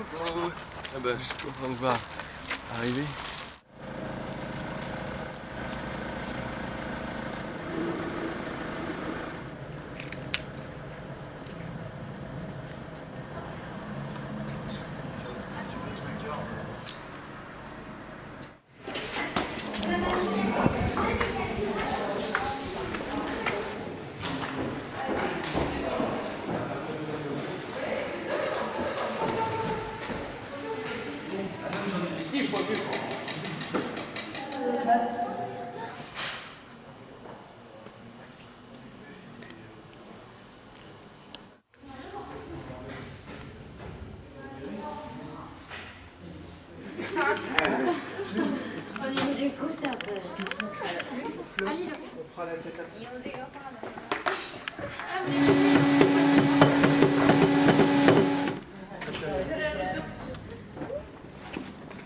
Ah bah, je suis content de voir arriver.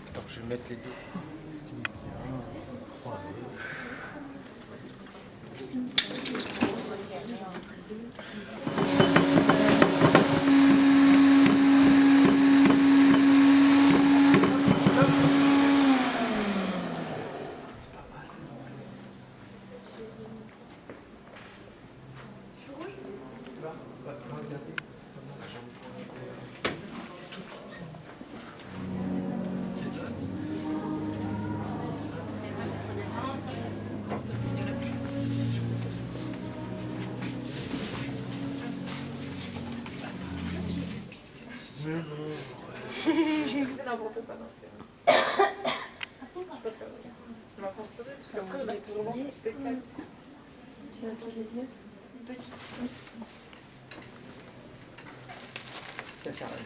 Attends, je vais mettre les deux. N'importe quoi dans ce cas. Je peux pas m'aventurer parce qu'après, là, c'est vraiment mon spectacle. Tu vas entendre les yeux? Une petite. Ça sert à rien.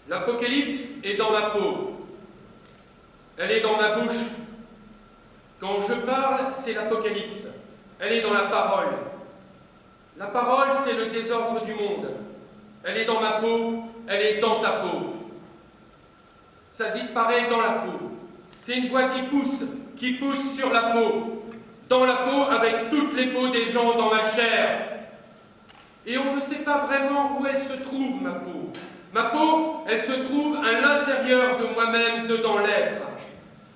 L'Apocalypse est dans ma peau. Elle est dans ma bouche. Quand je parle, c'est l'Apocalypse. Elle est dans la parole. La parole, c'est le désordre du monde. Elle est dans ma peau, elle est dans ta peau. Ça disparaît dans la peau. C'est une voix qui pousse sur la peau. Dans la peau, avec toutes les peaux des gens dans ma chair. Et on ne sait pas vraiment où elle se trouve, ma peau. Ma peau, elle se trouve à l'intérieur de moi-même, dedans l'être.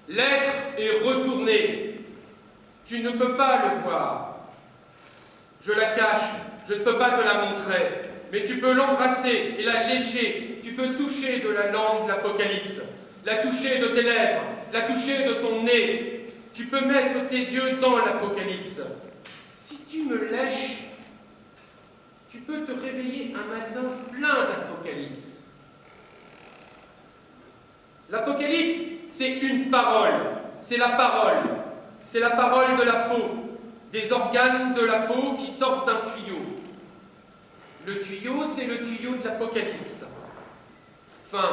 L'être est retourné. Tu ne peux pas le voir. Je la cache, je ne peux pas te la montrer, mais tu peux l'embrasser et la lécher. Tu peux toucher de la langue de l'Apocalypse, la toucher de tes lèvres, la toucher de ton nez. Tu peux mettre tes yeux dans l'Apocalypse. Si tu me lèches, tu peux te réveiller un matin plein d'Apocalypse. L'Apocalypse, c'est une parole. C'est la parole. C'est la parole de la peau, des organes de la peau qui sortent d'un tuyau. Le tuyau, c'est le tuyau de l'Apocalypse. Fin,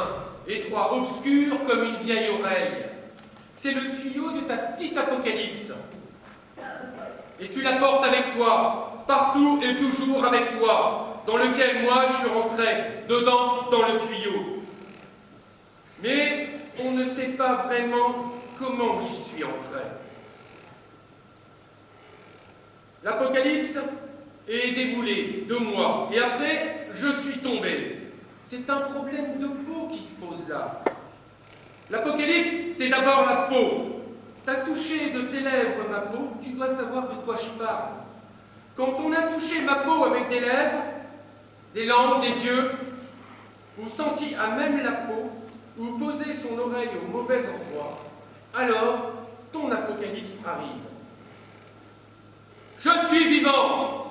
étroit, obscur comme une vieille oreille. C'est le tuyau de ta petite Apocalypse. Et tu la portes avec toi, partout et toujours avec toi, dans lequel moi je suis rentré, dedans, dans le tuyau. Mais on ne sait pas vraiment comment j'y suis entré. L'Apocalypse est déboulé de moi, et après, je suis tombé. C'est un problème de peau qui se pose là. L'Apocalypse, c'est d'abord la peau. T'as touché de tes lèvres ma peau, tu dois savoir de quoi je parle. Quand on a touché ma peau avec des lèvres, des langues, des yeux, ou senti à même la peau, ou posé son oreille au mauvais endroit, alors ton Apocalypse arrive. Je suis vivant!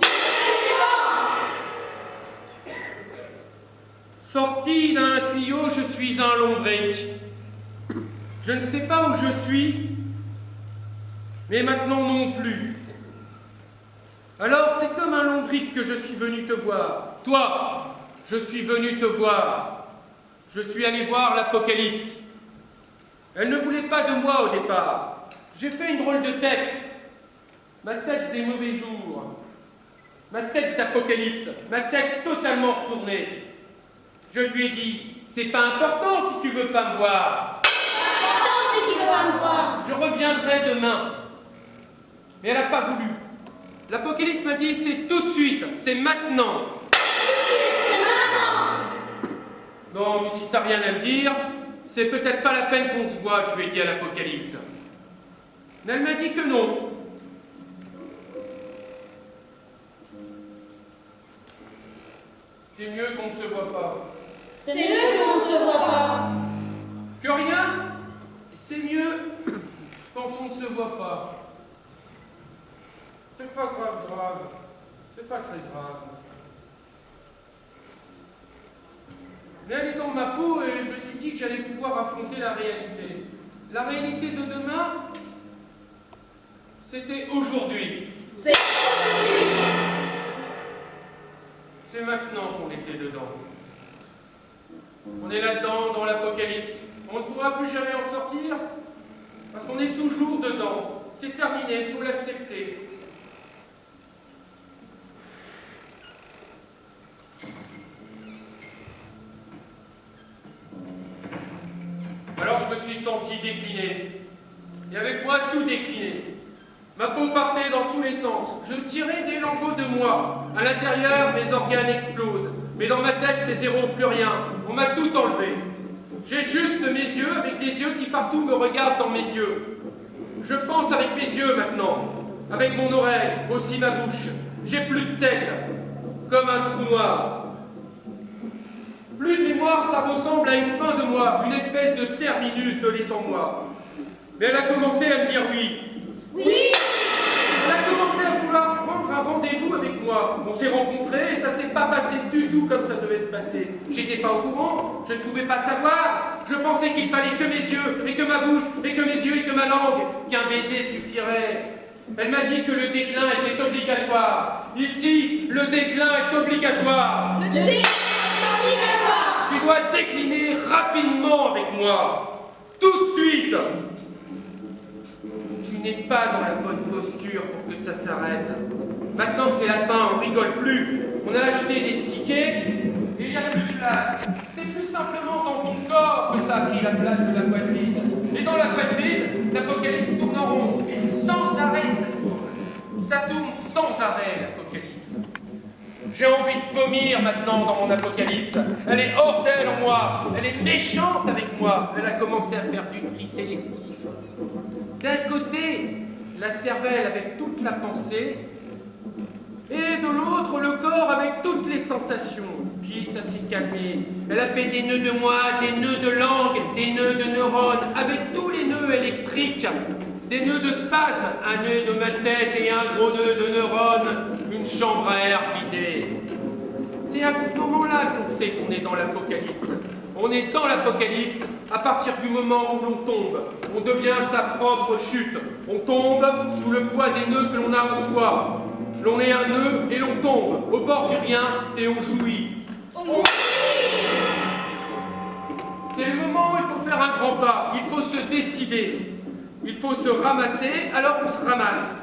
Sorti d'un tuyau, je suis un lombric. Je ne sais pas où je suis, mais maintenant non plus. Alors c'est comme un lombric que je suis venu te voir. Toi, je suis venu te voir. Je suis allé voir l'Apocalypse. Elle ne voulait pas de moi au départ. J'ai fait une drôle de tête. Ma tête des mauvais jours. Ma tête d'Apocalypse. Ma tête totalement retournée. Je lui ai dit, c'est pas important si tu veux pas me voir. Non, si tu veux pas me voir. Je reviendrai demain. Mais elle n'a pas voulu. L'Apocalypse m'a dit, c'est tout de suite, c'est maintenant. C'est maintenant. si t'as rien à me dire, c'est peut-être pas la peine qu'on se voit, je lui ai dit à l'Apocalypse. Mais elle m'a dit que non. C'est mieux qu'on ne se voit pas. C'est mieux qu'on ne se voit pas. Que rien, c'est mieux quand on ne se voit pas. C'est pas grave. C'est pas très grave. Mais elle est dans ma peau et je me suis dit que j'allais pouvoir affronter la réalité. La réalité de demain, c'était aujourd'hui. C'est maintenant qu'on était dedans. On est là-dedans, dans l'Apocalypse. On ne pourra plus jamais en sortir, parce qu'on est toujours dedans. C'est terminé, il faut l'accepter. Alors je me suis senti décliné. Et avec moi, tout décliné. Ma peau partait dans tous les sens. Je tirais des lambeaux de moi. À l'intérieur, mes organes explosent. Mais dans ma tête, c'est zéro, plus rien. On m'a tout enlevé. J'ai juste mes yeux, avec des yeux qui partout me regardent dans mes yeux. Je pense avec mes yeux maintenant. Avec mon oreille, aussi ma bouche. J'ai plus de tête, comme un trou noir. Plus de mémoire, ça ressemble à une fin de moi, une espèce de terminus de l'étang moi. Mais elle a commencé à me dire oui. Oui. Elle a commencé à vouloir prendre un rendez-vous avec moi. On s'est rencontrés et ça s'est pas passé du tout comme ça devait se passer. J'étais pas au courant, je ne pouvais pas savoir. Je pensais qu'il fallait que mes yeux, et que ma bouche, et que mes yeux, et que ma langue, qu'un baiser suffirait. Elle m'a dit que le déclin était obligatoire. Ici, le déclin est obligatoire. Le déclin est obligatoire. Tu dois décliner rapidement avec moi. Tout de suite. Tu n'es pas dans la bonne posture pour que ça s'arrête. Maintenant, c'est la fin, on rigole plus. On a acheté des tickets et il n'y a plus de place. C'est plus simplement dans ton corps que ça a pris la place de la boîte vide. Et dans la boîte vide, l'Apocalypse tourne en rond. Sans arrêt, ça tourne. Ça tourne sans arrêt, l'Apocalypse. J'ai envie de vomir maintenant dans mon Apocalypse. Elle est hors d'elle en moi. Elle est méchante avec moi. Elle a commencé à faire du tri sélectif. D'un côté, la cervelle avec toute la pensée, et de l'autre, le corps avec toutes les sensations. Puis ça s'est calmé. Elle a fait des nœuds de moi, des nœuds de langue, des nœuds de neurones, avec tous les nœuds électriques, des nœuds de spasme, un nœud de ma tête et un gros nœud de neurones, une chambre à air vidée. C'est à ce moment-là qu'on sait qu'on est dans l'Apocalypse. On est dans l'Apocalypse à partir du moment où l'on tombe. On devient sa propre chute. On tombe sous le poids des nœuds que l'on a en soi. L'on est un nœud et l'on tombe au bord du rien et on jouit. C'est le moment où il faut faire un grand pas. Il faut se décider. Il faut se ramasser, alors on se ramasse.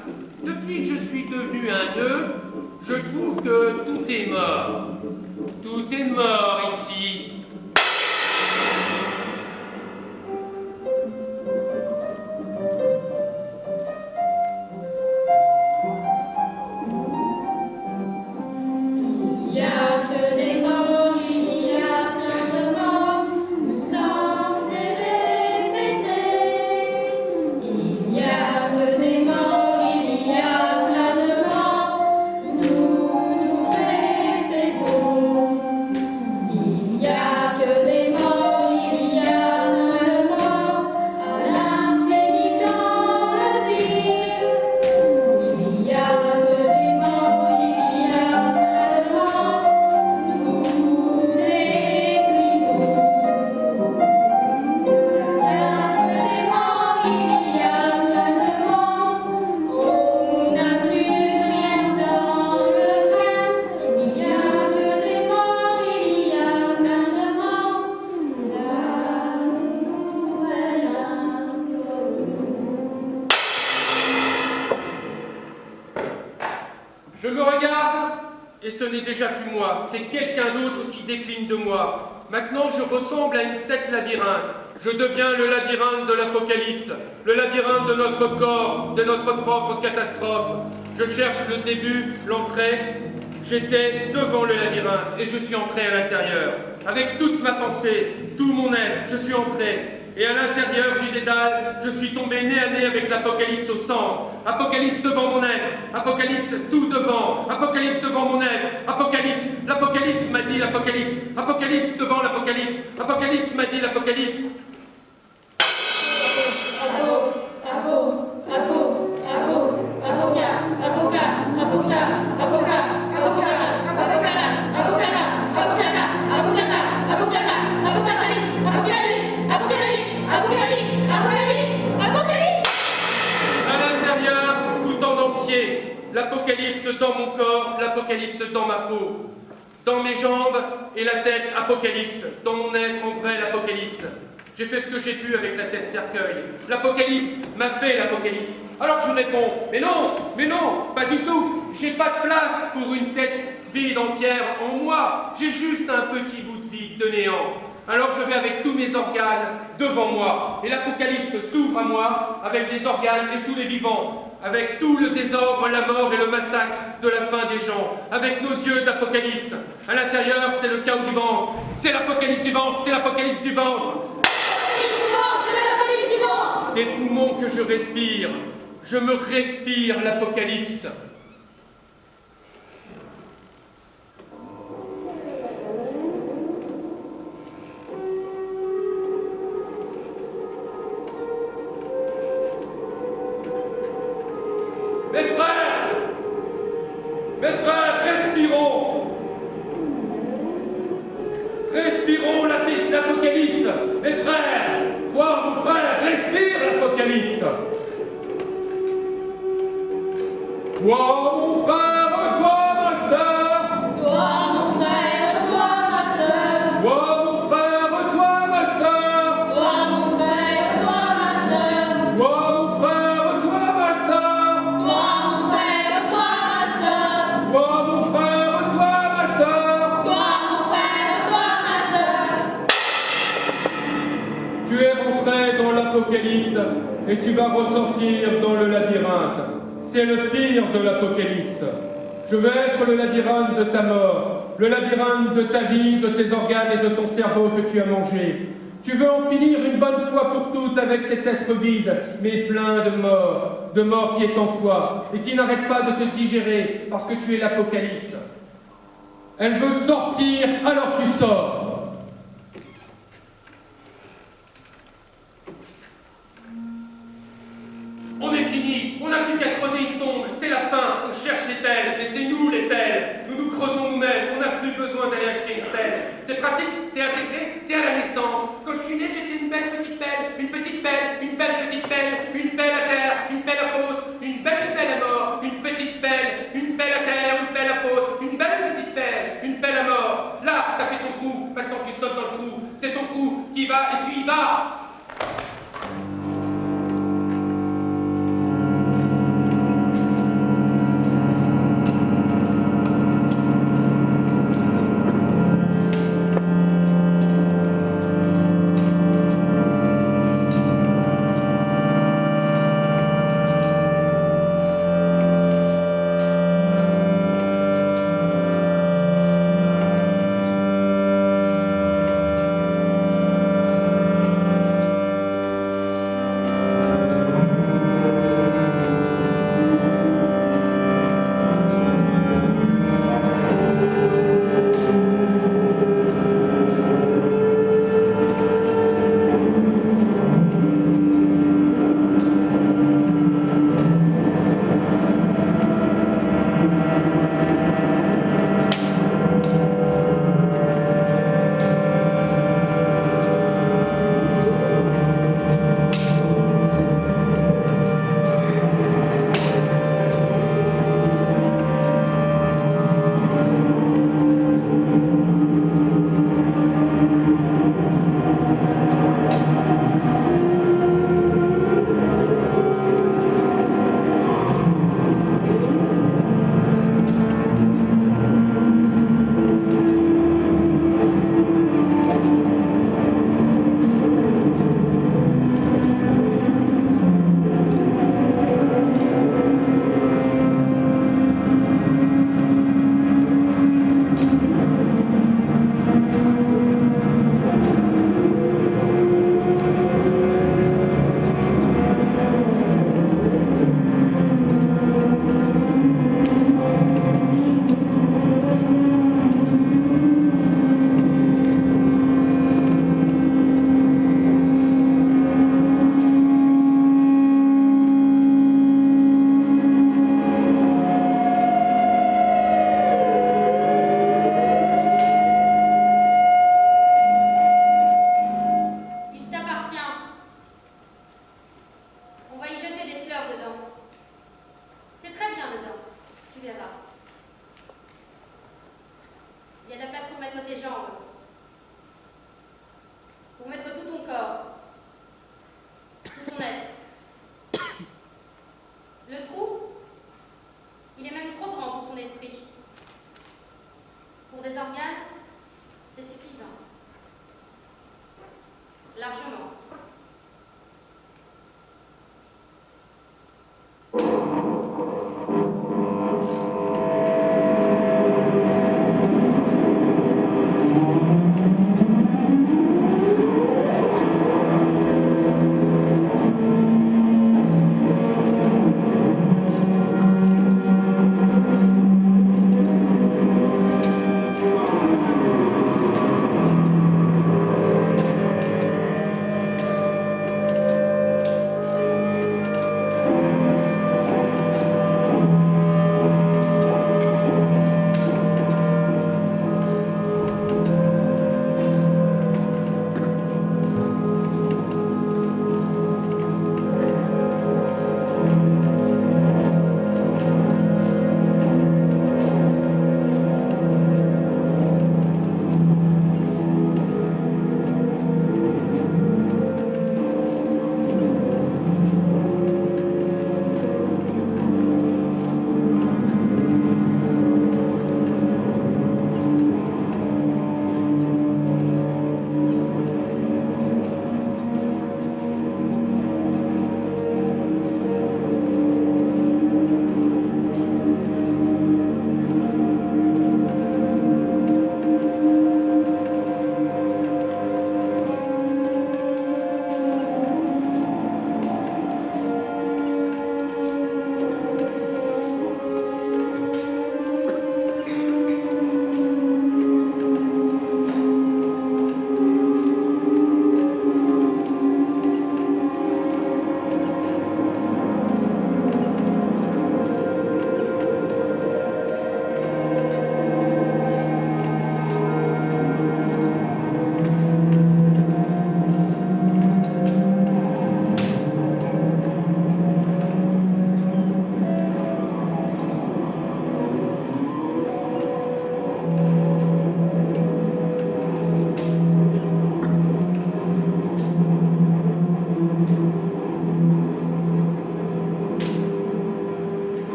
Depuis que je suis devenu un nœud, je trouve que tout est mort. Tout est mort ici. Il n'y a que des morts, il y a plein de morts, nous sommes des répétés. Il n'y a que des morts, il y a plein de morts, nous répétons. Il n'y a que des morts, il y a plein de morts, à l'infini dans le vide. Il n'y a que des morts, il y a plein de morts, nous déclinons. Il n'y a que des morts, il y a plein de morts, on n'a plus rien dans le crâne. Il n'y a que des morts, il y a plein de morts, la nouvelle info. Je me regarde, et ce n'est déjà plus moi, c'est quelqu'un d'autre qui décline de moi. Maintenant, je ressemble à une tête labyrinthe. Je deviens le labyrinthe de l'Apocalypse, le labyrinthe de notre corps, de notre propre catastrophe. Je cherche le début, l'entrée, J'étais devant le labyrinthe et je suis entré à l'intérieur. Avec toute ma pensée, tout mon être, je suis entré. Et à l'intérieur du dédale, je suis tombé nez à nez avec l'Apocalypse au centre. Apocalypse devant mon être, Apocalypse tout devant, Apocalypse devant mon être, Apocalypse, l'Apocalypse m'a dit l'Apocalypse, Apocalypse devant l'Apocalypse, Apocalypse m'a dit l'Apocalypse. À l'intérieur, tout en entier, l'Apocalypse dans mon corps, l'Apocalypse dans ma peau. Dans mes jambes et la tête, Apocalypse. Dans mon être, en vrai, l'Apocalypse. J'ai fait ce que j'ai pu avec la tête cercueil. L'Apocalypse m'a fait l'Apocalypse. Alors je réponds, mais non, pas du tout. J'ai pas de place pour une tête vide entière en moi. J'ai juste un petit bout de vide, de néant. Alors je vais avec tous mes organes devant moi. Et l'Apocalypse s'ouvre à moi avec les organes et tous les vivants. Avec tout le désordre, la mort et le massacre de la fin des gens. Avec nos yeux d'Apocalypse. À l'intérieur, c'est le chaos du ventre. C'est l'Apocalypse du ventre, c'est l'Apocalypse du ventre. Des poumons que je respire. Je me respire l'Apocalypse. Mes frères, respirons. Respirons la piste d'Apocalypse. Mes frères, toi, mon frère, respire l'Apocalypse. Toi, mon frère, toi, ma sœur. Toi, mon frère, toi, ma sœur. Toi, mon frère, toi, ma sœur. Toi, mon frère, toi, ma sœur. Toi, mon frère, toi, ma sœur. Toi, mon frère, toi, ma sœur. Toi, mon frère, toi, ma sœur. Toi, mon frère, toi, ma sœur. Tu es rentré dans l'Apocalypse et tu vas ressortir dans le labyrinthe. C'est le pire de l'Apocalypse. Je veux être le labyrinthe de ta mort, le labyrinthe de ta vie, de tes organes et de ton cerveau que tu as mangé. Tu veux en finir une bonne fois pour toutes avec cet être vide, mais plein de mort qui est en toi et qui n'arrête pas de te digérer parce que tu es l'Apocalypse. Elle veut sortir, alors tu sors. On est fini, on n'a plus qu'à creuser une tombe, c'est la fin, on cherche les pelles, et c'est nous les pelles, nous nous creusons nous-mêmes, on n'a plus besoin d'aller acheter une pelle. C'est pratique, c'est intégré, c'est à la naissance. Quand je suis né, j'étais une belle petite pelle, une petite pelle, une belle petite pelle, une pelle à terre, une pelle à fosse, une belle pelle à mort, une petite pelle, une pelle à terre, une pelle à fosse, une belle petite pelle, une pelle à mort. Là, t'as fait ton trou, maintenant tu sautes dans le trou, c'est ton trou qui va et tu y vas. Largement.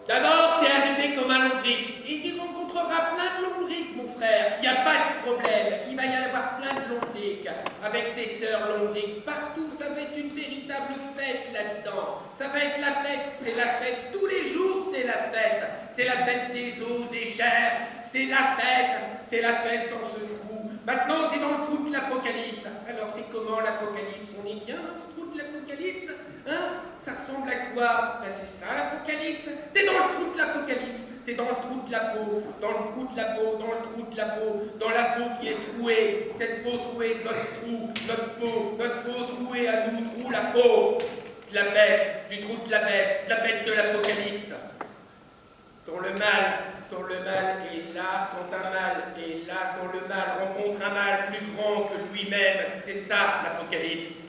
D'abord, t'es arrivé comme un lombric. Et tu rencontreras plein de lombrics, mon frère. Il n'y a pas de problème. Il va y en avoir plein de lombrics. Avec tes sœurs lombrics. Partout, ça va être une véritable fête là-dedans. Ça va être la fête. C'est la fête. Tous les jours, c'est la fête. C'est la fête des os, des chairs. C'est la fête. C'est la fête dans ce trou. Maintenant, t'es dans le trou de l'Apocalypse. Alors, c'est comment l'Apocalypse? On est bien dans ce trou de l'Apocalypse? Hein? Ça ressemble à quoi? Ben, c'est ça l'Apocalypse. T'es dans le trou de l'Apocalypse. T'es dans le trou de la peau. Dans le trou de la peau. Dans le trou de la peau. Dans la peau qui est trouée. Cette peau trouée, notre trou. Notre peau. Notre peau trouée à nous. Trou la peau. De la bête. Du trou de la bête. De la bête de l'Apocalypse. Quand le mal est là, quand un mal est là, quand le mal rencontre un mal plus grand que lui-même, c'est ça l'Apocalypse.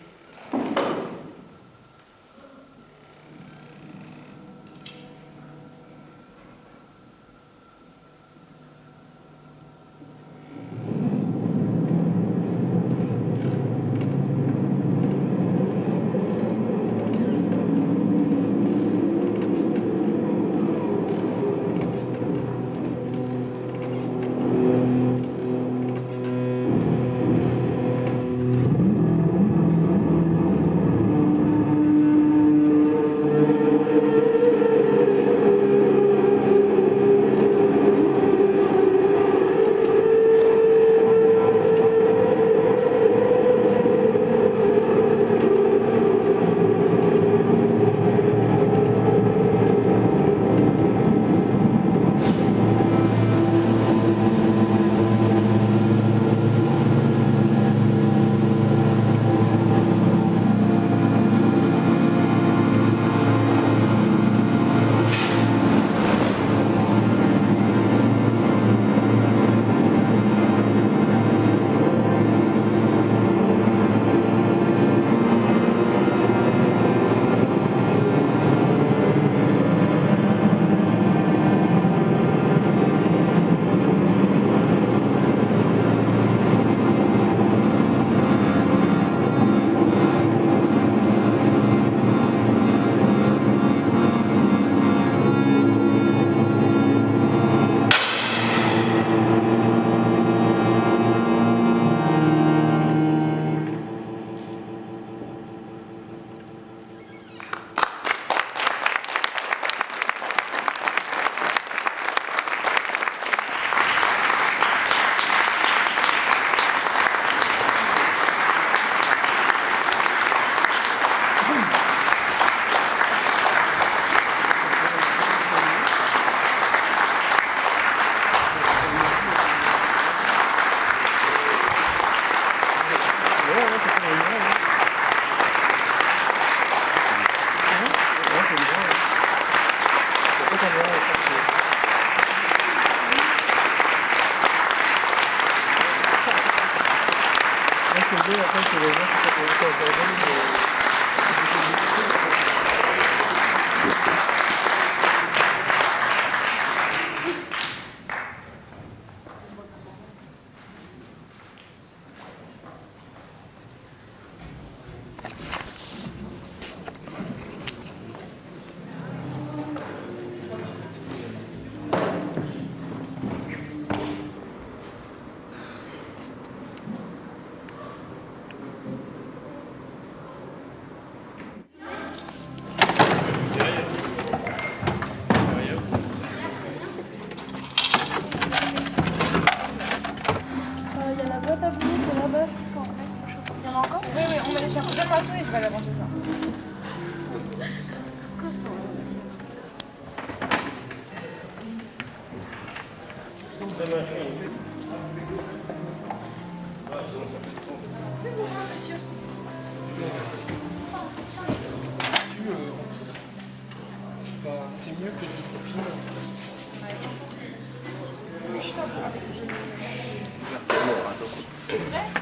caméra est partie. Moi, ce que je veux, après, c'est les gens qui sont connectés à Internet, Il y a la boîte à bouillie qui est là-bas. Il y en a encore? Oui, oui, on va les chercher. Donne-moi tout et je vais aller avancer ça. C'est mieux que du profil. Oui, je t'en prie. Bon, attention.